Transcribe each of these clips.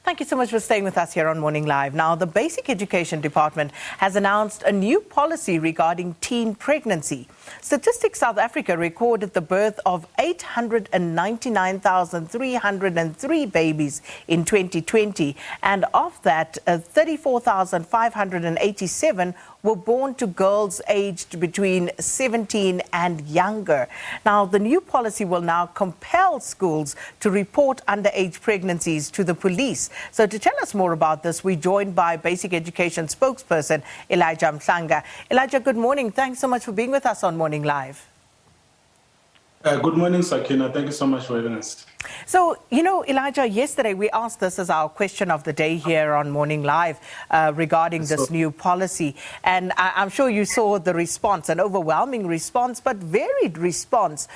Thank you so much for staying with us here on Morning Live. Now, the Basic Education Department has announced a new policy regarding teen pregnancy. Statistics South Africa recorded the birth of 899,303 babies in 2020, and of that, 34,587 were born to girls aged between 17 and younger. Now, the new policy will now compel schools to report underage pregnancies to the police. So to tell us more about this, we're joined by Basic Education Spokesperson Mhlanga. Elijah, good morning. Thanks so much for being with us on Morning Live. Good morning, Sakina. Thank you so much for having us. So, Elijah, yesterday we asked this as our question of the day here on Morning Live regarding this new policy. And I'm sure you saw the response, an overwhelming response, but varied response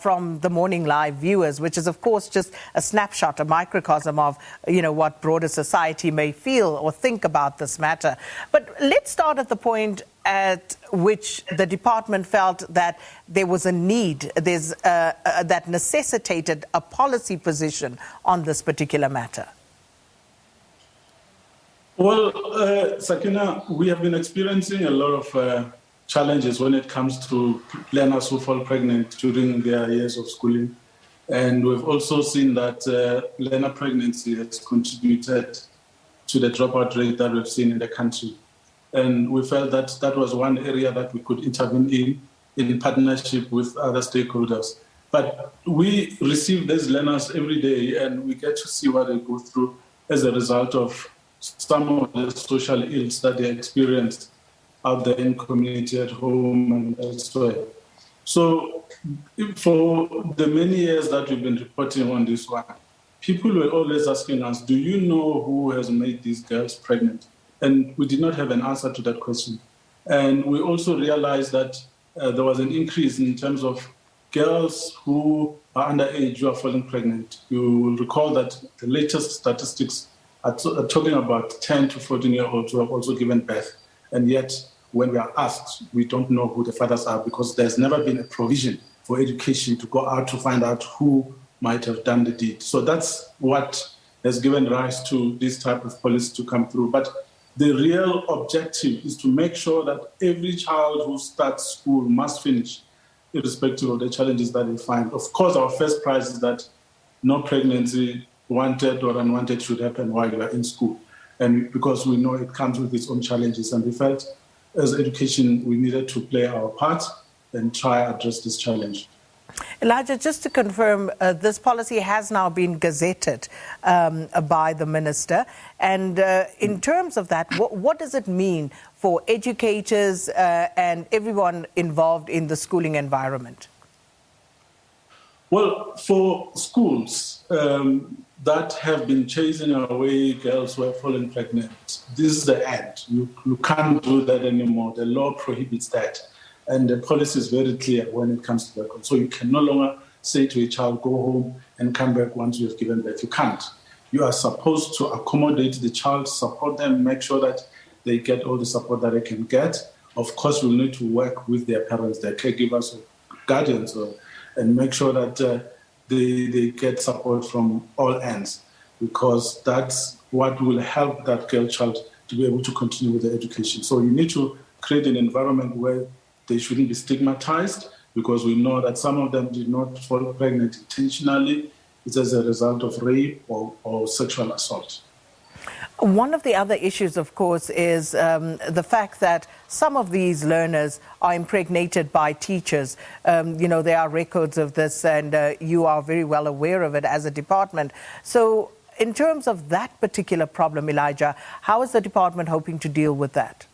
from the Morning Live viewers, which is, of course, just a snapshot, a microcosm of, what broader society may feel or think about this matter. But let's start at the point at which the department felt that there was a need, that necessitated a policy position on this particular matter. Well, Sakina, we have been experiencing a lot of challenges when it comes to learners who fall pregnant during their years of schooling. And we've also seen that learner pregnancy has contributed to the dropout rate that we've seen in the country. And we felt that that was one area that we could intervene in partnership with other stakeholders. But we receive these learners every day, and we get to see what they go through as a result of some of the social ills that they experienced out there in community, at home, and elsewhere. So for the many years that we've been reporting on this one, people were always asking us, do you know who has made these girls pregnant? And we did not have an answer to that question. And we also realized that there was an increase in terms of girls who are underage who are falling pregnant. You will recall that the latest statistics are talking about 10 to 14-year-olds who have also given birth. And yet, when we are asked, we don't know who the fathers are because there's never been a provision for education to go out to find out who might have done the deed. So that's what has given rise to this type of policy to come through. But the real objective is to make sure that every child who starts school must finish, irrespective of the challenges that they find. Of course, our first prize is that no pregnancy, wanted or unwanted, should happen while you are in school. And because we know it comes with its own challenges, and we felt as education we needed to play our part and try to address this challenge. Elijah, just to confirm, this policy has now been gazetted by the minister. And in terms of that, what does it mean for educators and everyone involved in the schooling environment? Well, for schools that have been chasing away girls who are falling pregnant, this is the end. You can't do that anymore. The law prohibits that. And the policy is very clear when it comes to that. So you can no longer say to a child, go home and come back once you have given birth. You can't. You are supposed to accommodate the child, support them, make sure that they get all the support that they can get. Of course, we'll need to work with their parents, their caregivers, or guardians, and make sure that they get support from all ends, because that's what will help that girl child to be able to continue with their education. So you need to create an environment where they shouldn't be stigmatized, because we know that some of them did not fall pregnant intentionally. It's as a result of rape or sexual assault. One of the other issues, of course, is the fact that some of these learners are impregnated by teachers. There are records of this, and you are very well aware of it as a department. So in terms of that particular problem, Elijah, how is the department hoping to deal with that?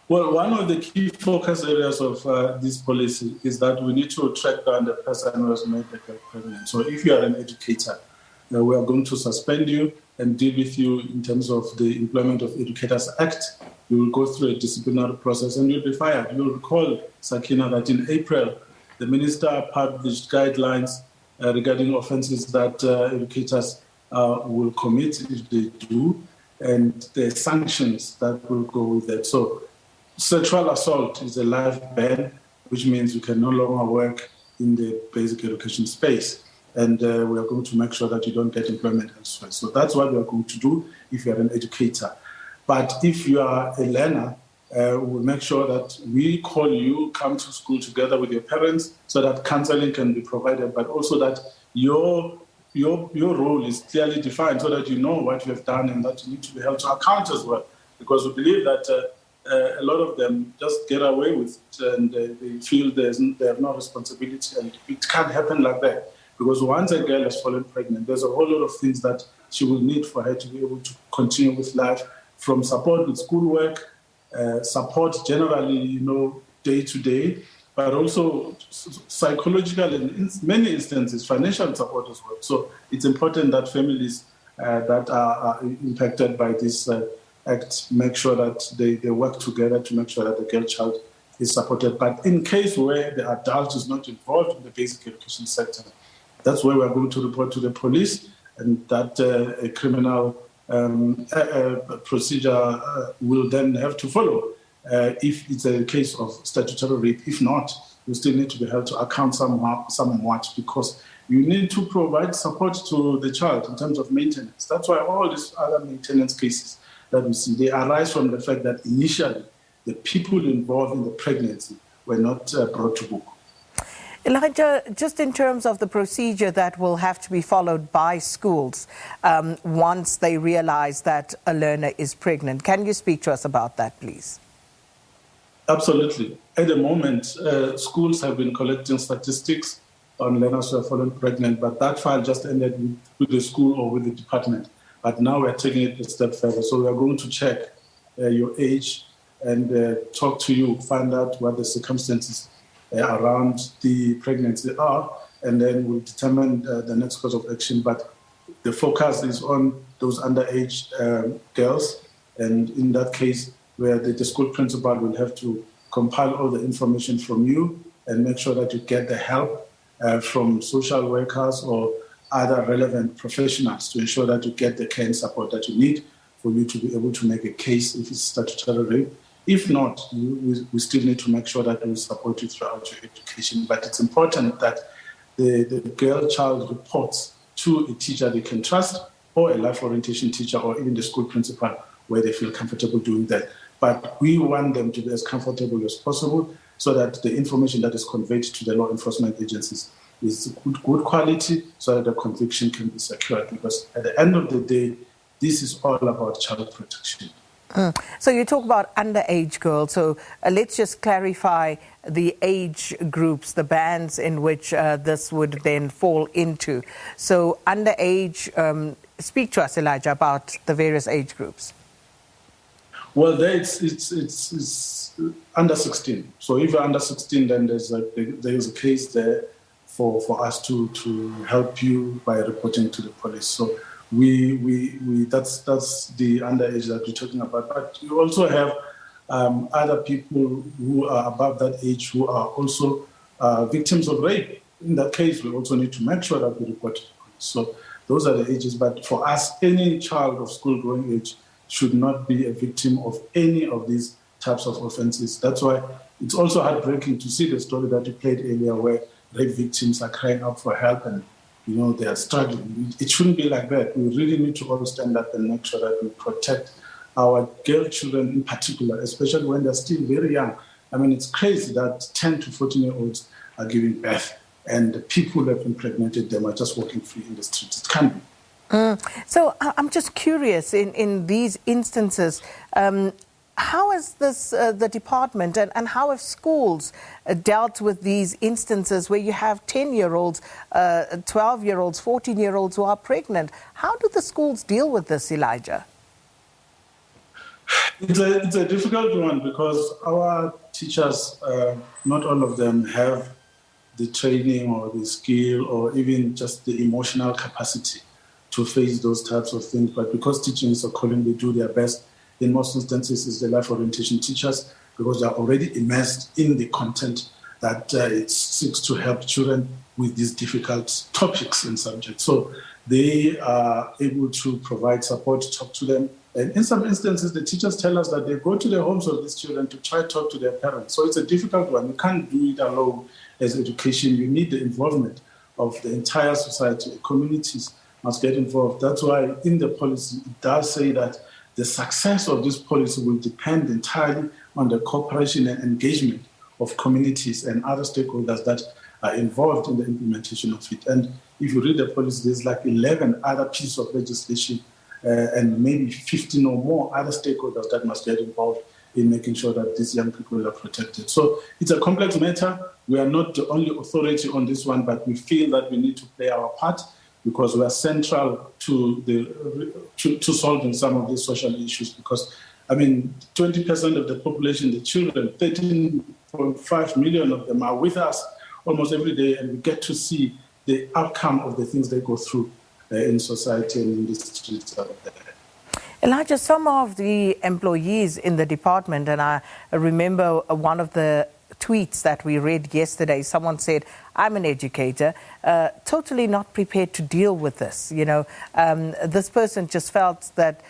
Well, one of the key focus areas of this policy is that we need to track down the person who has made the girl pregnant. So if you are an educator, we are going to suspend you and deal with you in terms of the Employment of Educators Act. You will go through a disciplinary process and you'll be fired. You'll recall, Sakina, that in April, the minister published guidelines regarding offences that educators will commit if they do, and the sanctions that will go with that. So sexual assault is a life ban, which means you can no longer work in the basic education space. and we are going to make sure that you don't get employment elsewhere. So that's what we are going to do if you are an educator. But if you are a learner, we'll make sure that we call you, come to school together with your parents so that counseling can be provided, but also that your role is clearly defined so that you know what you have done and that you need to be held to account as well. Because we believe that a lot of them just get away with it and they feel they have no responsibility, and it can't happen like that. Because once a girl has fallen pregnant, there's a whole lot of things that she will need for her to be able to continue with life, from support with schoolwork, support generally, day to day, but also psychological and in many instances financial support as well. So it's important that families that are impacted by this act make sure that they work together to make sure that the girl child is supported. But in case where the adult is not involved in the basic education sector, that's where we're going to report to the police, and that a criminal procedure will then have to follow if it's a case of statutory rape. If not, you still need to be held to account somewhat, because you need to provide support to the child in terms of maintenance. That's why all these other maintenance cases that we see, they arise from the fact that initially the people involved in the pregnancy were not brought to book. Elijah, just in terms of the procedure that will have to be followed by schools once they realize that a learner is pregnant, can you speak to us about that, please? Absolutely. At the moment, schools have been collecting statistics on learners who have fallen pregnant, but that file just ended with the school or with the department. But now we're taking it a step further. So we are going to check your age and talk to you, find out what the circumstances around the pregnancy are, and then we'll determine the next course of action. But the focus is on those underage girls, and in that case, where the school principal will have to compile all the information from you and make sure that you get the help from social workers or other relevant professionals to ensure that you get the care and support that you need for you to be able to make a case if it's statutory rape. If not, we still need to make sure that we support you throughout your education. But it's important that the girl child reports to a teacher they can trust, or a life orientation teacher, or even the school principal, where they feel comfortable doing that. But we want them to be as comfortable as possible so that the information that is conveyed to the law enforcement agencies is good quality, so that the conviction can be secured. Because at the end of the day, this is all about child protection. So you talk about underage girls. So let's just clarify the age groups, the bands in which this would then fall into. So underage, speak to us, Elijah, about the various age groups. Well, it's under 16. So if you're under 16, then there's a case there for us to help you by reporting to the police. So that's the underage that we're talking about. But you also have other people who are above that age who are also victims of rape. In that case, we also need to make sure that we report to the police. So those are the ages. But for us, any child of school-going age should not be a victim of any of these types of offenses. That's why it's also heartbreaking to see the story that you played earlier, where rape victims are crying out for help and they are struggling. It shouldn't be like that. We really need to all stand up and make sure that we protect our girl children in particular, especially when they're still very young. I mean, it's crazy that 10 to 14-year-olds are giving birth, and the people who have impregnated them are just walking free in the streets. It can't be. So I'm just curious, in these instances, how has the department and how have schools dealt with these instances where you have 10-year-olds, 12-year-olds, 14-year-olds who are pregnant? How do the schools deal with this, Elijah? It's a difficult one because our teachers, not all of them have the training or the skill or even just the emotional capacity to face those types of things. But because teaching is a calling, they do their best. In most instances, it's the life orientation teachers, because they are already immersed in the content that it seeks to help children with these difficult topics and subjects. So they are able to provide support, talk to them. And in some instances, the teachers tell us that they go to the homes of these children to try to talk to their parents. So it's a difficult one. You can't do it alone as education. You need the involvement of the entire society. Communities must get involved. That's why in the policy, it does say that the success of this policy will depend entirely on the cooperation and engagement of communities and other stakeholders that are involved in the implementation of it. And if you read the policy, there's like 11 other pieces of legislation and maybe 15 or more other stakeholders that must get involved in making sure that these young people are protected. So it's a complex matter. We are not the only authority on this one, but we feel that we need to play our part because we are central to solving some of these social issues. Because, 20% of the population, the children, 13.5 million of them are with us almost every day, and we get to see the outcome of the things they go through in society and in the streets out there. Elijah, some of the employees in the department, and I remember one of the tweets that we read yesterday, someone said, I'm an educator, totally not prepared to deal with this. This person just felt that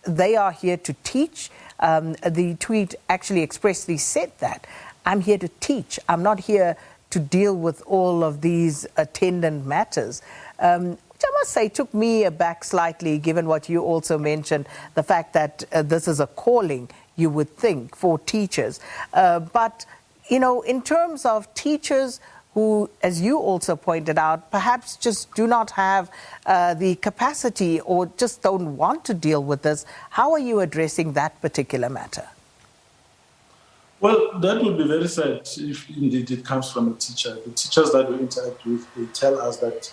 they are here to teach. The tweet actually expressly said that. I'm here to teach. I'm not here to deal with all of these attendant matters. Which I must say took me aback slightly, given what you also mentioned, the fact that this is a calling, you would think, for teachers. But, in terms of teachers who, as you also pointed out, perhaps just do not have the capacity or just don't want to deal with this, how are you addressing that particular matter? Well, that would be very sad if indeed it comes from a teacher. The teachers that we interact with, they tell us that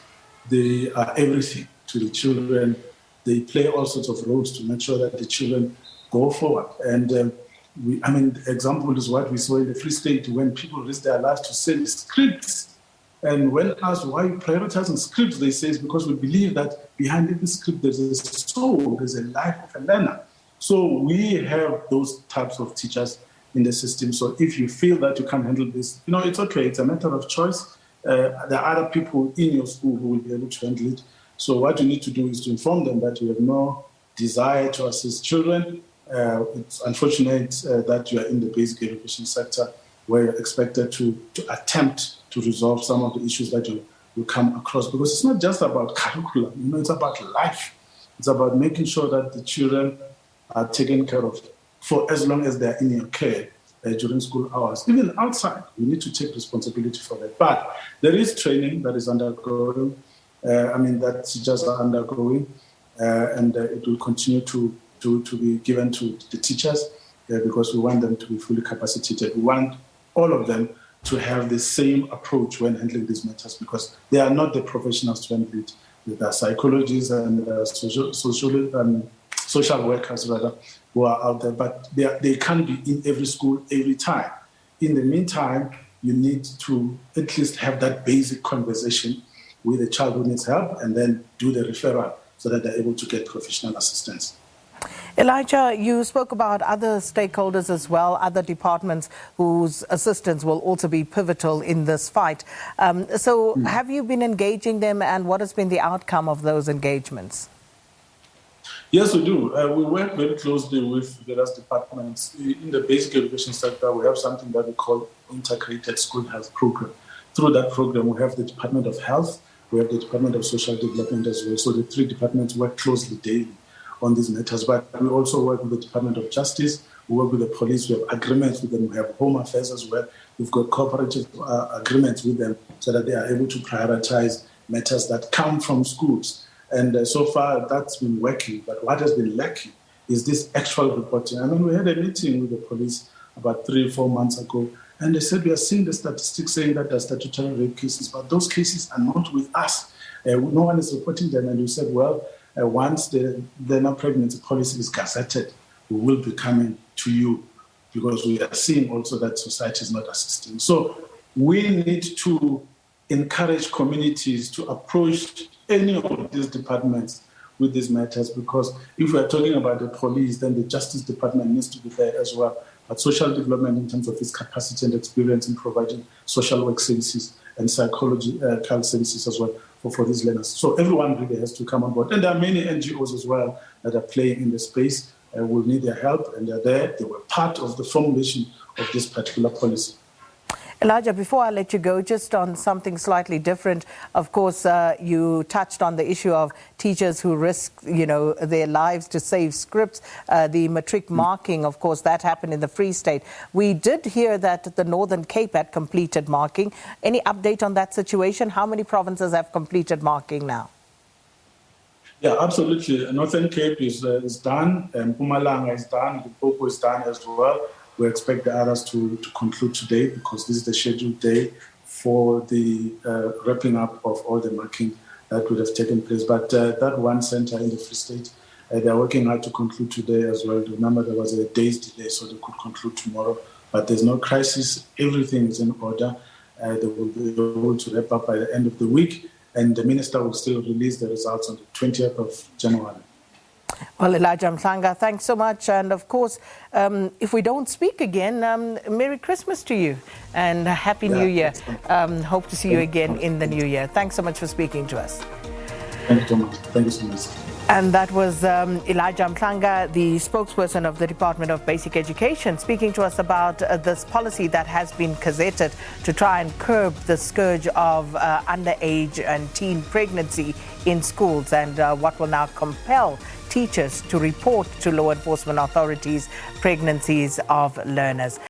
they are everything to the children. They play all sorts of roles to make sure that the children go forward. And the example is what we saw in the Free State when people risk their lives to send scripts. And when asked why you prioritizing scripts, they say it's because we believe that behind every script there's a soul, there's a life of a learner. So we have those types of teachers in the system. So if you feel that you can't handle this, it's okay. It's a matter of choice. There are other people in your school who will be able to handle it. So what you need to do is to inform them that you have no desire to assist children. It's unfortunate that you are in the basic education sector where you're expected to attempt to resolve some of the issues that you come across. Because it's not just about curriculum, it's about life. It's about making sure that the children are taken care of for as long as they're in your care during school hours. Even outside, we need to take responsibility for that. But there is training that is undergoing, that teachers are undergoing, and it will continue to be given to the teachers because we want them to be fully capacitated. We want all of them to have the same approach when handling these matters because they are not the professionals to handle it. There are psychologists and social workers, who are out there, but they can't be in every school every time. In the meantime, you need to at least have that basic conversation with a child who needs help and then do the referral so that they're able to get professional assistance. Elijah, you spoke about other stakeholders as well, other departments whose assistance will also be pivotal in this fight. Have you been engaging them and what has been the outcome of those engagements? Yes, we do. We work very closely with various departments. In the basic education sector, we have something that we call Integrated School Health Program. Through that program, we have the Department of Health, we have the Department of Social Development as well. So the three departments work closely daily on these matters. But we also work with the Department of Justice, we work with the police, we have agreements with them, we have Home Affairs as well. We've got cooperative agreements with them so that they are able to prioritize matters that come from schools. And so far, that's been working. But what has been lacking is this actual reporting. We had a meeting with the police about 3 or 4 months ago, and they said, we are seeing the statistics saying that there are statutory rape cases, but those cases are not with us. No one is reporting them. And we said, once the learner pregnancy policy is gazetted, we will be coming to you because we are seeing also that society is not assisting. So we need to encourage communities to approach any of these departments with these matters because if we are talking about the police, then the Justice Department needs to be there as well. But social development in terms of its capacity and experience in providing social work services and psychological services as well for these learners. So everyone really has to come on board. And there are many NGOs as well that are playing in the space. We'll need their help, and they're there. They were part of the formulation of this particular policy. Elijah, before I let you go, just on something slightly different, of course, you touched on the issue of teachers who risk, their lives to save scripts. The Matric marking, of course, that happened in the Free State. We did hear that the Northern Cape had completed marking. Any update on that situation? How many provinces have completed marking now? Yeah, absolutely. Northern Cape is done, Mhlanga is done, Limpopo is done as well. We expect the others to conclude today because this is the scheduled day for the wrapping up of all the marking that would have taken place. But that one center in the Free State, they are working hard to conclude today as well. Remember, there was a day's delay, so they could conclude tomorrow. But there's no crisis. Everything is in order. They will be able to wrap up by the end of the week, and the minister will still release the results on the 20th of January. Well, Elijah Mhlanga, thanks so much. And of course, if we don't speak again, Merry Christmas to you and Happy New Year. Hope to see you again in the new year. Thanks so much for speaking to us. Thank you so much. Thank you so much. And that was Elijah Mhlanga, the spokesperson of the Department of Basic Education, speaking to us about this policy that has been gazetted to try and curb the scourge of underage and teen pregnancy in schools, and what will now compel teachers to report to law enforcement authorities pregnancies of learners.